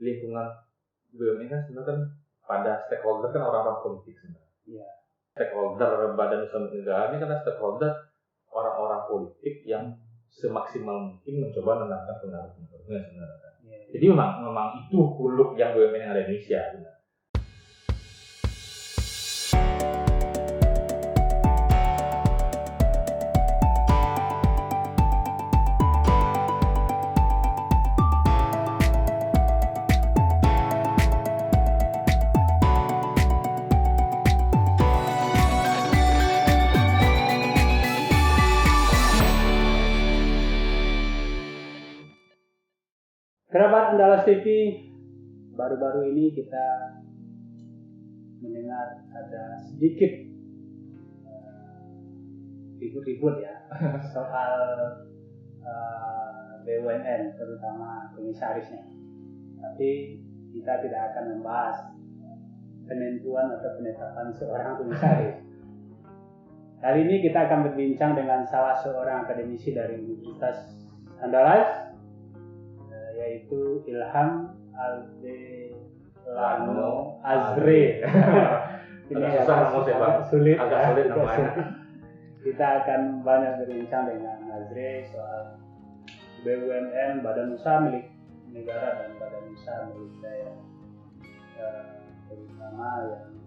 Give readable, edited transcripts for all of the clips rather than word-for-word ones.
lingkungan BUMN kan sebenarnya kan pada stakeholder kan orang-orang politik sebenarnya. Iya. Stakeholder badan usaha negara ini kan stakeholder orang-orang politik yang semaksimal mungkin mencoba menangkap pengaruh-pengaruhnya sebenarnya. Iya. Jadi memang itu huluk yang BUMN yang ada di Indonesia. Sebenarnya. Kerabat Andalas TV, baru-baru ini kita mendengar ada sedikit ribut-ribut ya soal BUMN, terutama komisarisnya. Tapi kita tidak akan membahas penentuan atau penetapan seorang komisaris. Kali ini kita akan berbincang dengan salah seorang akademisi dari Universitas Andalas, yaitu Ilham Aldelano Azre. Ini agak sulit namanya. Kita akan banyak berbincang dengan Azre soal BUMN, badan usaha milik negara dan badan usaha milik daerah, terutama yang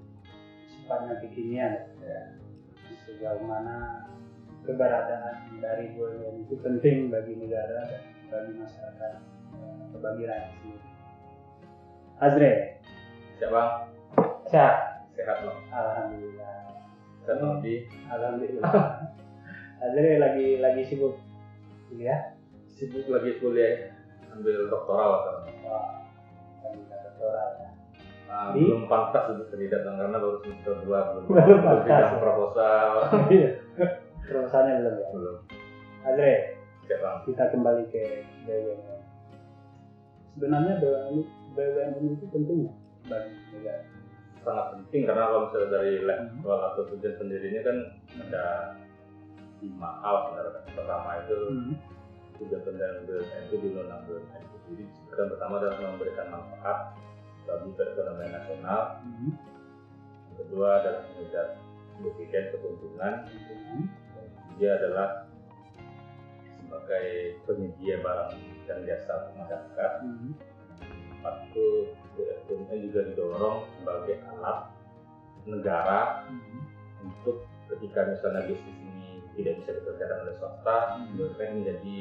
sifatnya kekinian. Sejauh mana keberadaan dari BUMN itu penting bagi negara dan bagi masyarakat, bagi rakyat sendiri. Azre, Siap bang? Sehat loh. Alhamdulillah. Sehat lebih. Alhamdulillah. Azre lagi sibuk kuliah? Sibuk lagi kuliah, ambil doktoral sekarang. Wah, doktoral ya. Belum pantas untuk kandidat karena baru semester 2 belum pantas. Proposal. Proposalnya belum ya? Belum. Azre, Siap bang. kita kembali ke BUMN. Sebenarnya BUMN itu penting bagi negara. Sangat penting karena kalau misalnya dari level atau tujuan sendirinya kan ada 5 hal sebenarnya. Pertama itu tujuan pendirian BUMN itu di undang-undang BUMN itu sendiri. Yang pertama adalah memberikan manfaat bagi perekonomian nasional. Yang kedua adalah mengejar dividen keuntungan. Yang ketiga adalah sebagai penyedia barang dan jasa untuk masyarakat. Empat itu BUMN juga didorong sebagai alat negara untuk ketika misalnya bisnis ini tidak bisa dikerjakan oleh swasta, BUMN menjadi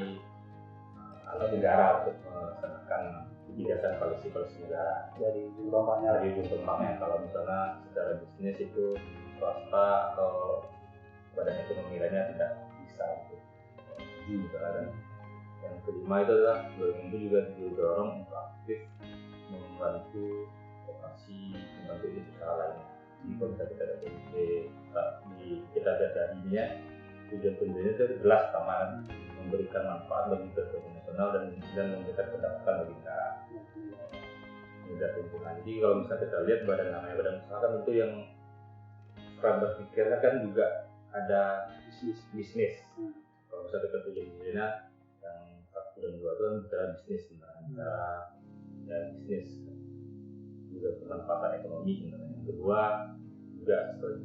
alat negara untuk melaksanakan kebijakan polisi negara. Jadi ujung kalau misalnya secara bisnis itu swasta atau badan ekonomi lainnya tidak bisa untuk misalnya. Yang kelima itu adalah BUMN itu juga didorong untuk aktif membantu operasi, membantu usaha lainnya. Jadi kalau kita ada kita ada darinya tujuan pendiriannya itu jelas pertama memberikan manfaat bagi perekonomian nasional dan memberikan pendapatan bagi negara. Mengejar keuntungan. Jadi kalau misalnya kita lihat namanya badan usaha kan itu yang cara berpikirnya kan juga ada bisnis. Kalau misalnya kita tujuan pendiriannya yang 1 dan 2 itu kan bicara bisnis sebenarnya, dan bisnis juga pemanfaatan ekonomi sebenarnya. Yang kedua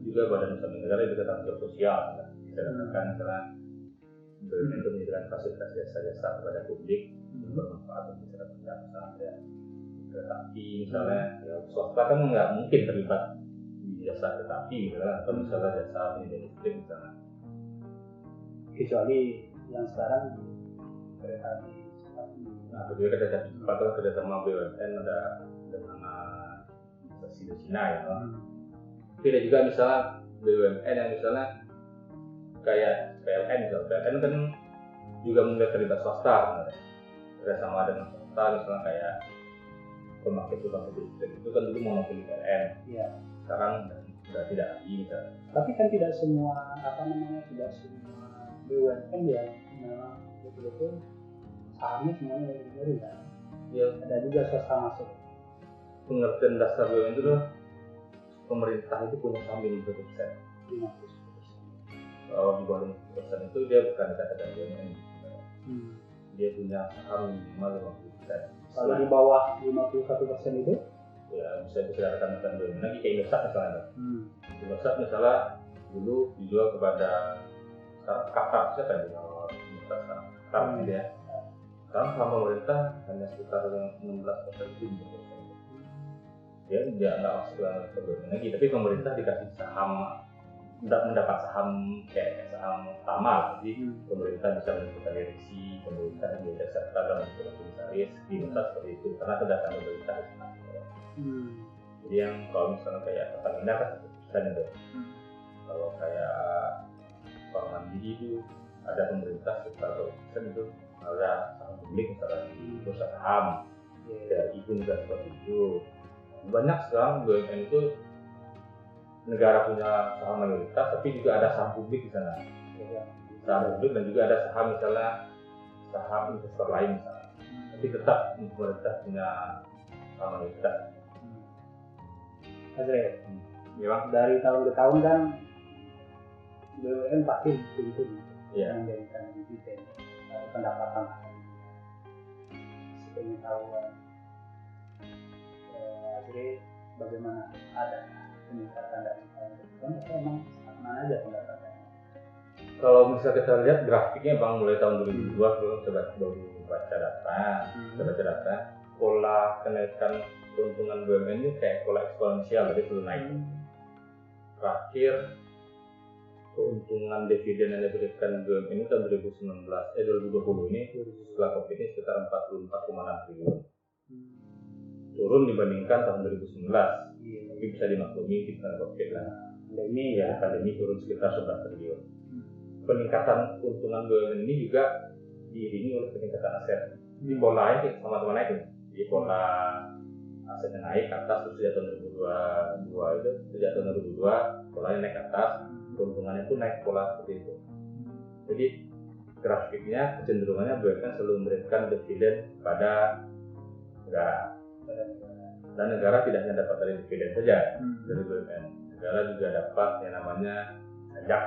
juga badan usaha negara juga tanggung jawab sosial. Bisa dikatakan misalnya BUMN itu menyediakan fasilitas jasa-jasa kepada publik yang bermanfaat untuk masyarakat misalnya kereta api misalnya, ya swasta kan nggak mungkin terlibat di jasa kereta api misalnya, atau misalnya jasa penyedia listrik misalnya. Kecuali yang sekarang kereta api. Nah, kedua kereta api cepat kan kerjasama BUMN ada dengan stasiun Cina ya. Tidak juga misalnya BUMN yang misalnya kayak PLN misalnya, PLN kan juga mulai terlibat swasta sebenarnya. Kerjasama dengan swasta misalnya kayak pembangkit listrik itu kan dulu monopoli PLN. Iya. Sekarang sudah tidak lagi misalnya. Tapi kan tidak semua BUMN yang memang betul-betul sahamnya semuanya dari pemerintah. Ya. Ada juga swasta masuk. Pengertian dasar BUMN itu adalah pemerintah itu punya saham 50%. 50%. Kalau di bawah 50% itu dia bukan dikatakan BUMN. Dia punya saham minimal 50%. Kalau di bawah 51% itu? Ya bisa dikatakan bukan BUMN lagi, kayak Indosat misalnya. Indosat misalnya dulu dijual kepada Qatar, siapa yang jual Indosat sekarang? Qatar gitu ya. Sekarang sama pemerintah hanya sekitar 16%. Dia nggak masuk ke BUMN lagi, tapi pemerintah dikasih saham, mendapat saham kayak saham utama. Jadi pemerintah bisa menentukan direksi, pemerintah diajak serta dalam bentuk komisaris di Indosat seperti itu, karena kedatangan pemerintah di sana. Jadi yang kalau misalnya kayak Pertamina kan 1% itu. Kalau kayak Bank Mandiri itu ada pemerintah sekitar 2% itu, ada saham publik misalnya di bursa saham. Dari itu juga seperti itu. Banyak sekarang BUMN itu negara punya saham mayoritas, tapi juga ada saham publik di sana. Saham publik dan juga ada saham misalnya saham investor lain misalnya. Tapi tetap pemerintah punya saham mayoritas. Azril, dari tahun ke tahun kan BUMN pasti begitu menjadikan dividen atau pendapatan. Ingin tahu Azril bagaimana, ada peningkatan dari tahun ke tahun atau memang stagnan aja pendapatannya? Kalau misalnya kita lihat grafiknya Bang, mulai tahun 2002 coba baca data, pola kenaikan keuntungan BUMN ini kayak pola eksponensial, jadi selalu naik. Terakhir keuntungan dividen yang diberikan BUMN ini tahun 2020 ini setelah Covid ini sekitar 44,6 triliun. Turun dibandingkan tahun 2019. Tapi bisa dimaklumi kita Covid lah. Pandemi turun sekitar 11 triliun. Peningkatan keuntungan BUMN ini juga diiringi oleh peningkatan aset. Di pola ini sama-sama naik. Di pola asetnya naik ke atas, terus sejak tahun 2022 itu, sejak tahun 2002 polanya naik ke atas, keuntungannya pun naik pola seperti itu. Jadi grafiknya kecenderungannya BUMN selalu memberikan dividen pada negara, dan negara tidak hanya dapat dari dividen saja dari BUMN, negara juga dapat yang namanya pajak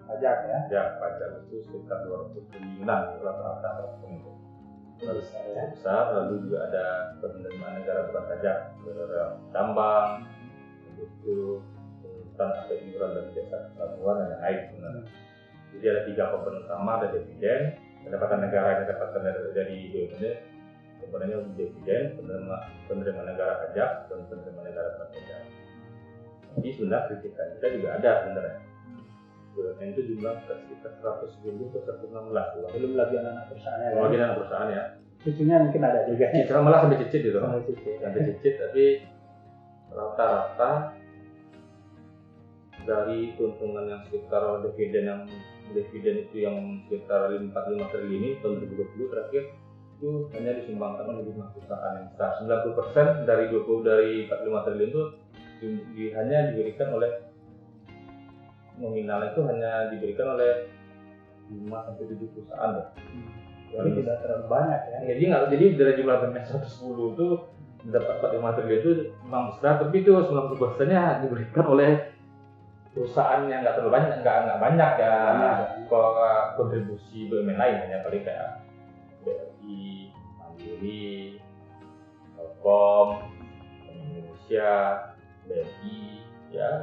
pajak itu sekitar 200 triliunan rata-rata itu. Besar, lalu juga ada penerimaan negara bukan pajak, ada tambang, itu tentang atau iuran dari desa pelabuhan dan lain sebenarnya. Jadi ada 3 komponen utama, ada dividen, pendapatan negara yang didapatkan dari BUMN, komponennya dividen, penerimaan negara pajak, dan penerimaan negara bukan pajak. Jadi sebenarnya kritikan kita juga ada sebenarnya. BUMN itu jumlah sekitar 110 ke 116, belum lagi anak perusahaannya. Lagi anak perusahaan ya. Cucunya mungkin ada juga. Cicil malah sampai cicit gitu. Sampai cicit, tapi rata-rata dari keuntungan yang sekitar dividen itu yang sekitar 45 triliun ini tahun 2020 terakhir itu hanya disumbangkan oleh 5 perusahaan yang besar. 90% dari 45 triliun itu hanya diberikan oleh nominal itu hanya diberikan oleh 5-7 perusahaan. Jadi tidak terlalu banyak ya. Jadi dari jumlah BUMN 110 itu dapat 45 triliun itu memang besar, tapi itu 90%-nya diberikan oleh perusahaan yang nggak terlalu banyak, nggak banyak ya. Kalau kontribusi BUMN lain hanya paling kayak BRI, Mandiri, Telkom, Indonesia, BRI, ya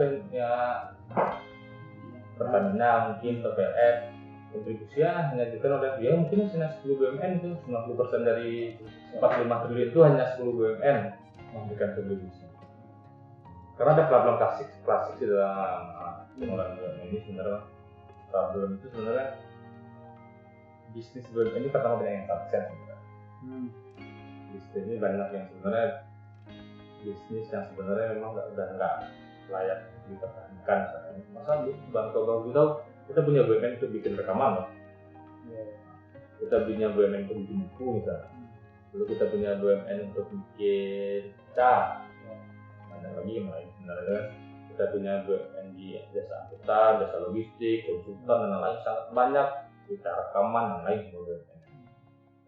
Pertamina mungkin, PLN, kontribusinya hanya diberikan oleh dia mungkin hanya 10 BUMN itu, 90% dari 45 triliun itu hanya 10 BUMN memberikan kontribusi. Karena ada problem klasik di dalam pengelolaan BUMN ini. Sebenarnya problem itu sebenarnya bisnis BUMN ini pertama banyak yang sukses sebenarnya. Bisnis ini banyak yang sebenarnya bisnis yang sebenarnya memang udah nggak layak dipertahankan. Masa Bang Togong tahu kita punya BUMN untuk bikin rekaman loh. Kita punya BUMN untuk bikin buku misalnya. Lalu kita punya BUMN untuk bikin cat. Ada lagi yang lain sebenarnya. Kita punya BUMN di jasa angkutan, jasa logistik, konsultan dan lain-lain sangat banyak. Kita rekaman dan lain semua BUMN.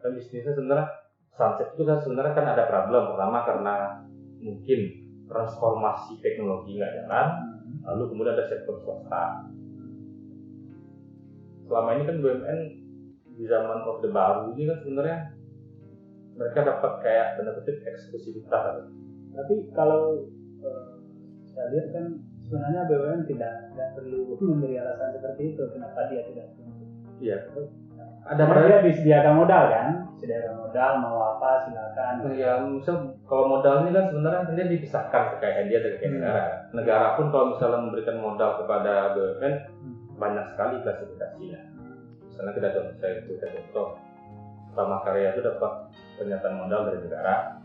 Dan bisnisnya sebenarnya sunset itu kan sebenarnya kan ada problem. Pertama karena mungkin transformasi teknologi nggak jalan, lalu kemudian ada sektor swasta. Selama ini kan BUMN di zaman Orde Baru ini kan sebenarnya mereka dapat kayak benar-benar eksklusivitas. Tapi kalau saya lihat kan sebenarnya BUMN tidak perlu memberi alasan seperti itu kenapa dia tidak perlu. Iya. Ada dia disediakan modal kan, sediakan modal mau apa silakan. Ya, misal kalau modal ini kan sebenarnya dia dipisahkan kayak dia dari negara. Negara pun kalau misalnya memberikan modal kepada BUMN banyak sekali klasifikasinya. Misalnya saya berikan contoh, Utama Karya itu dapat pernyataan modal dari negara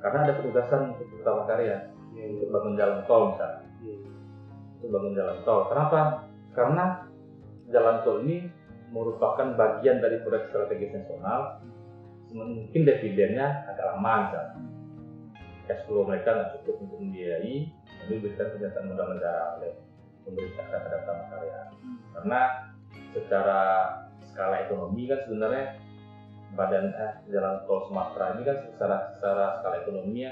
karena ada penugasan untuk Utama Karya untuk bangun jalan tol misalnya. Untuk bangun jalan tol. Kenapa? Karena jalan tol ini merupakan bagian dari proyek strategis nasional, mungkin dividennya agak lama misalnya. Cash flow mereka nggak cukup untuk membiayai, lalu diberikan pernyataan modal negara oleh pemerintah terhadap Utama Karya. Karena secara skala ekonomi kan sebenarnya badan jalan tol Sumatera ini kan secara skala ekonominya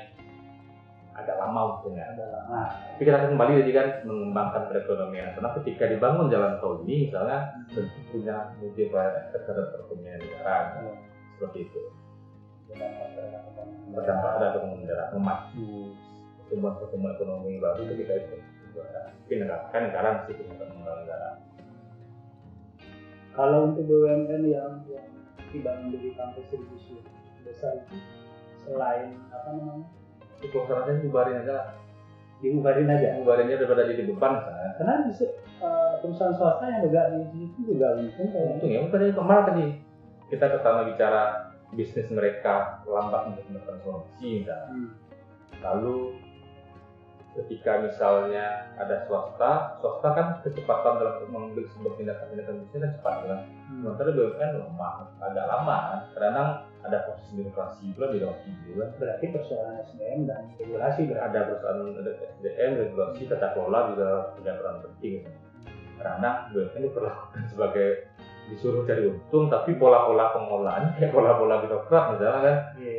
agak lama waktunya. Tapi kita kembali tadi kan mengembangkan perekonomian nasional. Ketika dibangun jalan tol ini misalnya tentu punya multiplier efek terhadap perekonomian negara, seperti itu. Berdampak pada pembangunan negara, memacu pertumbuhan ekonomi baru ketika itu. Tapi negara kan sekarang masih punya pembangunan negara. Kalau untuk BUMN yang tidak menjadi kampus distribusi besar itu selain apa namanya? Kalau sarannya dibubarin aja lah. Dibubarin daripada jadi beban misalnya. Karena perusahaan swasta yang bergerak di situ juga untung ya. Tadi kemarin tadi kita pertama bicara bisnis mereka lambat untuk bertransformasi misalnya. Lalu ketika misalnya ada swasta kan kecepatan dalam mengambil sebuah tindakan bisnis kan cepat kan. Sementara BUMN agak lama kan. Kadang ada proses birokrasi pula juga. Berarti persoalan SDM dan regulasi ada perusahaan ada SDM, regulasi, tata kelola juga punya peran penting. Karena BUMN diperlakukan sebagai disuruh cari untung, tapi pola-pola pengolahan kayak pola-pola birokrat misalnya kan.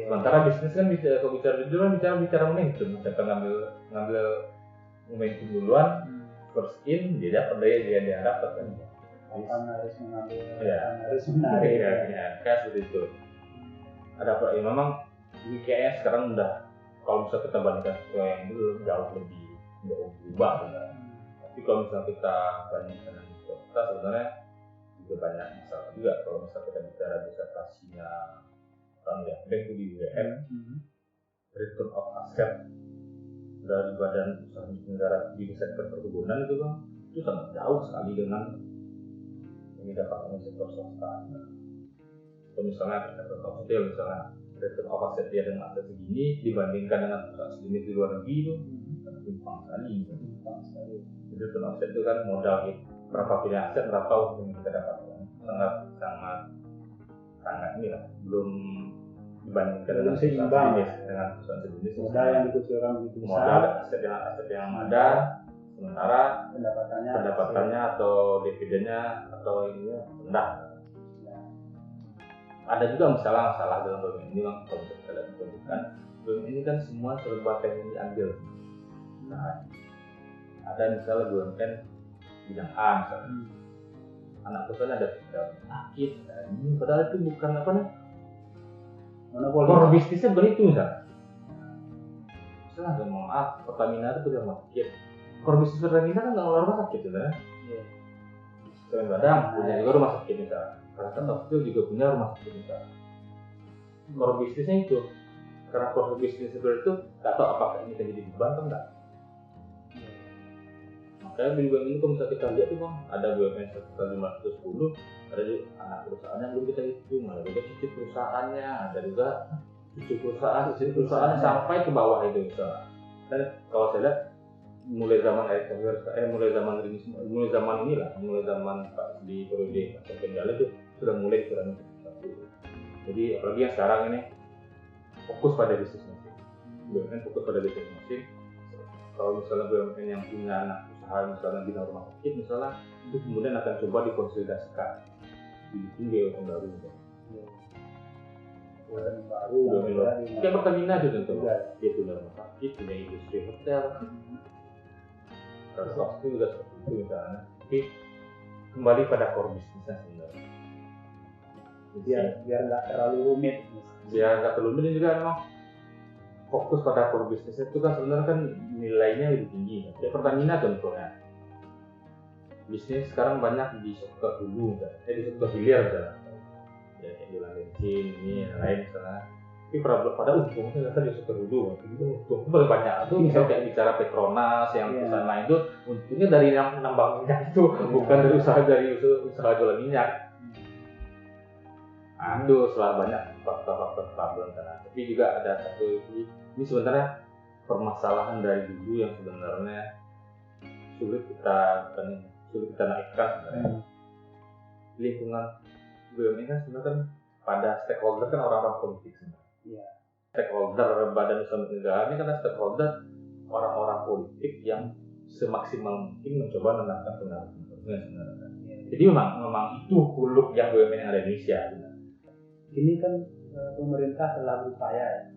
Sementara bisnis kan kalau bicara momentum, misalkan ngambil momentum duluan, first in dia dapat daya dia harap kan. Harus mengambil, harus menarik ya, kayak seperti itu. Ada apa? Memang ini kayaknya sekarang udah kalau misalnya kita bandingkan yang dulu jauh lebih berubah. Tapi kalau misalnya kita bandingkan dengan kota sebenarnya juga banyak masalah juga. Kalau misalnya kita bicara disertasinya orang yang bank di UGM, return of asset dari badan usaha negara di sektor perkebunan itu kan itu sangat jauh sekali dengan yang didapatkan sektor swasta. Atau misalnya sektor hotel misalnya return of asset dia dengan aset segini dibandingkan dengan perusahaan sejenis di luar negeri itu timpang sekali. Jadi return of asset itu kan modal berapa punya aset berapa untung yang kita dapatkan sangat inilah belum dibandingkan dengan perusahaan sejenis modal yang dikucurkan begitu besar, modal aset yang ada sementara pendapatannya atau dividennya atau ininya rendah. Ada juga masalah dalam BUMN ini bang, kalau kita lihat pendidikan BUMN ini kan semua serba teknologi ambil. Nah, ada misalnya BUMN bidang A misalnya, anak perusahaan ada sakit, ini padahal itu bukan apa nih? Core bisnisnya bukan itu misalnya. Misalnya maaf, Pertamina itu punya rumah sakit. Core bisnis Pertamina kan nggak ngelola rumah sakit sebenarnya. Selain Badang punya juga rumah sakit misalnya. Karena Tokyo juga punya rumah sakit misalnya. Core bisnisnya itu, karena core bisnis seperti itu, nggak tahu apakah ini akan jadi beban atau enggak. Makanya di BUMN ini kalau misalnya kita lihat tuh bang, ada BUMN 1510, ada juga anak perusahaannya belum kita hitung, ada juga cicit perusahaannya, ada juga cicit perusahaan sampai ke bawah itu misalnya. Dan kalau saya lihat mulai zaman mulai zaman Pak di periode Pak Kendala itu sudah mulai kurang satu. Jadi apalagi yang sekarang ini fokus pada bisnis mesin. BUMN fokus pada bisnis mesin. Kalau misalnya BUMN yang punya anak usaha misalnya bidang rumah sakit misalnya itu kemudian akan coba dikonsolidasikan dibikin BUMN baru. BUMN baru. Kayak Pertamina itu contoh. Dia punya rumah sakit, punya industri hotel. Kalau itu juga seperti itu misalnya. Tapi kembali pada core bisnisnya sebenarnya. biar nggak terlalu rumit. Ya nggak terlalu rumit juga memang fokus pada core bisnisnya itu kan sebenarnya kan nilainya lebih tinggi. Kayak Pertamina contohnya, bisnis sekarang banyak di sektor hulu, di sektor hilir misalnya, ya kayak jualan bensin ini yang lain misalnya. Tapi pada untungnya ternyata di sektor hulu, itu untung banyak. Itu misalnya kayak bicara Petronas yang perusahaan lain itu untungnya dari nambang minyak itu, bukan dari usaha jualan minyak. Nah, itu selalu banyak faktor-faktor problem karena. Tapi juga ada satu ini sebenarnya permasalahan dari dulu yang sebenarnya sulit kita naikkan sebenarnya. Lingkungan BUMN kan sebenarnya kan pada stakeholder kan orang-orang politik sebenarnya. Iya. Stakeholder badan usaha negara ini kan stakeholder orang-orang politik yang semaksimal mungkin mencoba menangkap pengaruh-pengaruhnya sebenarnya. Jadi memang itu hulu yang BUMN yang ada di Indonesia. Ini kan pemerintah telah berupaya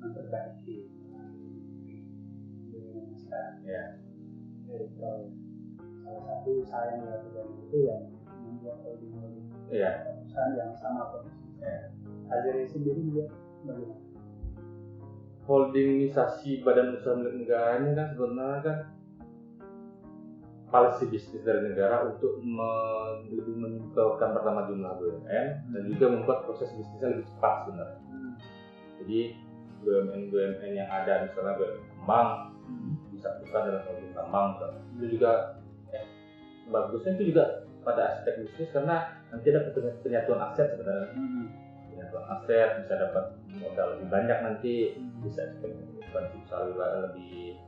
memperbaiki BUMN sekarang. Ya. Salah satu usaha yang dilakukan itu yang membuat holding perusahaan yang sama kondisinya. Azeri sendiri juga bagaimana? Holdingisasi badan usaha milik negara ini kan sebenarnya kan policy bisnis dari negara untuk lebih menyimpulkan pertama jumlah BUMN dan juga membuat proses bisnisnya lebih cepat sebenarnya. Jadi BUMN yang ada misalnya BUMN tambang disatukan dalam holding tambang itu juga bagusnya itu juga pada aspek bisnis karena nanti ada penyatuan aset sebenarnya. Penyatuan aset bisa dapat modal lebih banyak nanti, bisa ekspansi usaha lebih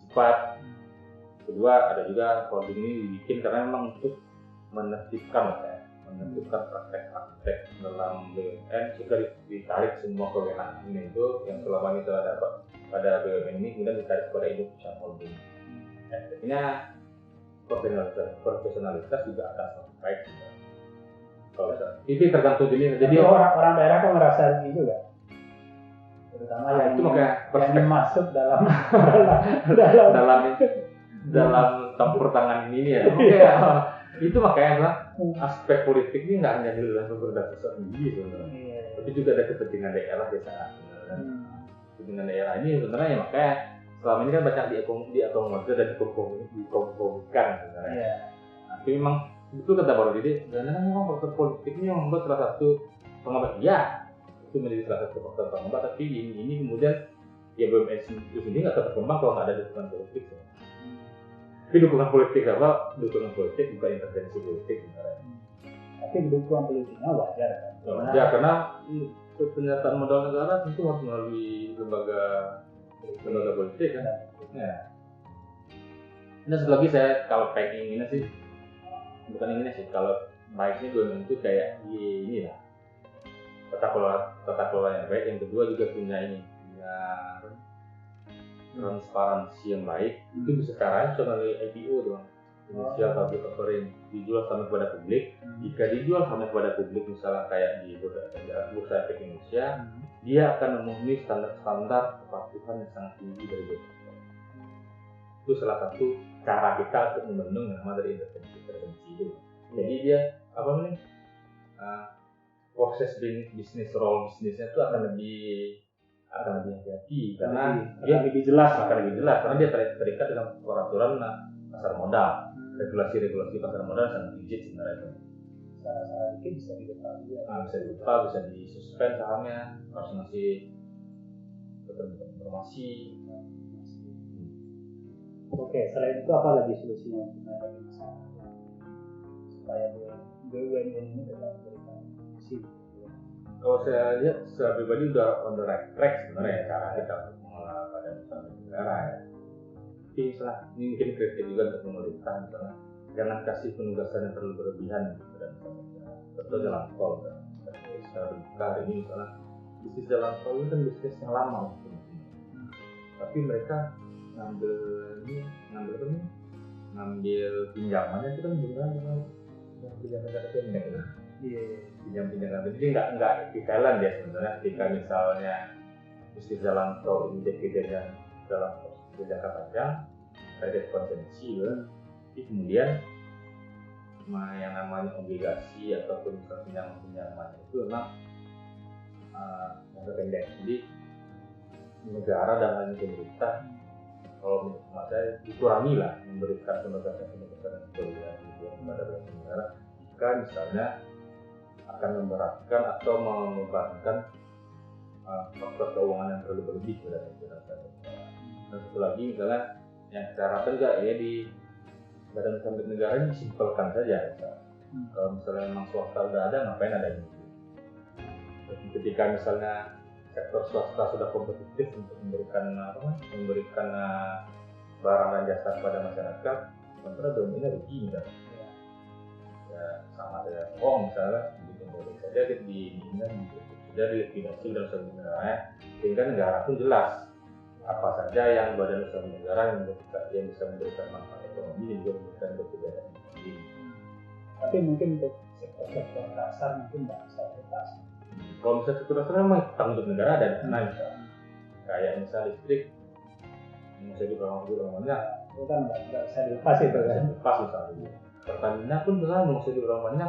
cepat. Kedua ada juga holding ini dibikin karena memang untuk menertibkan praktek-praktek dalam BUMN sehingga ditarik semua kewenangan itu yang selama ini telah dapat pada BUMN ini kemudian ditarik kepada Indonesia Holding. Efeknya profesionalitas juga akan semakin baik. Kalau itu tergantung jenis. Jadi orang daerah kan merasa gitu kan, terutama yang itu makanya yang masuk dalam dalam campur tangan ini ya. Itu makanya aspek politik ini nggak hanya di dalam pemerintah pusat sendiri sebenarnya, tapi juga ada kepentingan daerah di sana. Kepentingan daerah ini sebenarnya ya makanya selama ini kan banyak diakomodir dan dikompromikan sebenarnya. Tapi memang itu kata Baru Didi, sebenarnya memang faktor politik ini yang membuat salah satu penghambat. Ya, itu menjadi salah satu faktor penghambat. Tapi ini kemudian ya BUMN itu sendiri nggak berkembang kalau nggak ada dukungan politik. Tapi dukungan politik apa? Dukungan politik bukan intervensi politik sebenarnya. Tapi dukungan politiknya wajar kan? Wajar karena penyertaan modal negara tentu harus melalui lembaga politik kan. Ya. Nah satu lagi saya kalau pengennya sih bukan inginnya sih, kalau baiknya BUMN itu kayak ini lah, tata kelola yang baik. Yang kedua juga punya transparansi yang baik. Itu bisa sekarang melalui IPO doang, initial public offering, dijual sama kepada publik. Jika dijual sama kepada publik misalnya kayak di Bursa Efek Indonesia, dia akan memenuhi standar kepatuhan yang sangat tinggi dari BUMN. Itu salah satu cara kita untuk membendung yang nama dari intervensi itu. Jadi dia proses bisnisnya itu akan lebih hati-hati karena dia lebih jelas karena dia terikat dengan peraturan pasar modal. Regulasi pasar modal sangat rigid sebenarnya. Salah dikit bisa dibuka, bisa disuspend sahamnya, harus ngasih informasi. Oke, selain itu apa lagi solusinya untuk menghadapi masalah supaya BUMN ini tetap memberikan solusi? Kalau saya lihat secara pribadi udah on the right track sebenarnya cara kita untuk mengelola badan usaha negara ya. Tapi misalnya ini mungkin kritik juga untuk pemerintah misalnya, jangan kasih penugasan yang terlalu berlebihan kepada usaha negara. Contoh jalan tol kan. Secara terbuka hari ini misalnya bisnis jalan tol itu kan bisnis yang lama tapi mereka ngambil pinjamannya itu kan dengan pinjaman jangka pendek gitu. Pinjam-pinjaman jadi nggak equivalent ya sebenarnya ketika misalnya bisnis jalan tol ini dividend dalam proses jangka panjang kredit konvensi tapi kemudian yang namanya obligasi ataupun pinjaman itu memang jangka pendek. Jadi negara dan lain pemerintah kalau menurut saya dikurangi lah memberikan penegasan dan kepastian kepada negara jika misalnya akan memberatkan atau membebankan faktor keuangan yang terlalu berlebih pada masyarakat. Dan satu lagi misalnya yang secara tegak ya di badan usaha milik negara ini simpelkan saja. Kalau misalnya memang swasta udah ada, ngapain ada ini? Ketika misalnya sektor swasta sudah kompetitif untuk memberikan barang dan jasa kepada masyarakat, sementara BUMN rugi misalnya. Ya sama saja. Misalnya boleh saja sudah dilikuidasi dalam usaha milik negara, sehingga negara pun jelas apa saja yang badan usaha milik negara yang bisa memberikan manfaat ekonomi dan juga memberikan kebijakan ini. Tapi mungkin untuk sektor dasar mungkin nggak bisa lepas. Kalau misalnya sektor dasar memang tanggung jawab negara ada di sana misalnya. Kayak misal listrik, misalnya di rumah-rumahnya, itu kan nggak bisa dilepas itu kan. Lepas misalnya. Pertamina pun misalnya mau di rumah-rumahnya,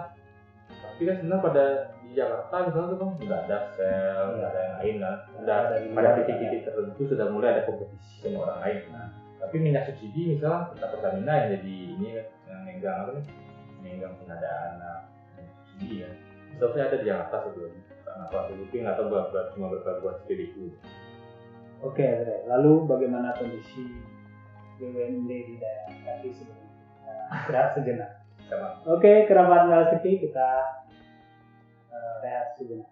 tapi kan sebenarnya pada di Jakarta misalnya tuh kan nggak ada sel, nggak ada yang lain lah. Udah pada titik-titik tertentu sudah mulai ada kompetisi sama orang lain. Tapi minyak subsidi misalnya kita Pertamina yang jadi ini yang megang pengadaan subsidi ya. Seharusnya ada di Jakarta sebelumnya. Apa Filipin atau cuma buat studi. Oke, Andre. Lalu bagaimana kondisi BUMD di daerah kaki sebelum istirahat sejenak? Sama. Oke, kerabat Melasipi kita rehat sejenak.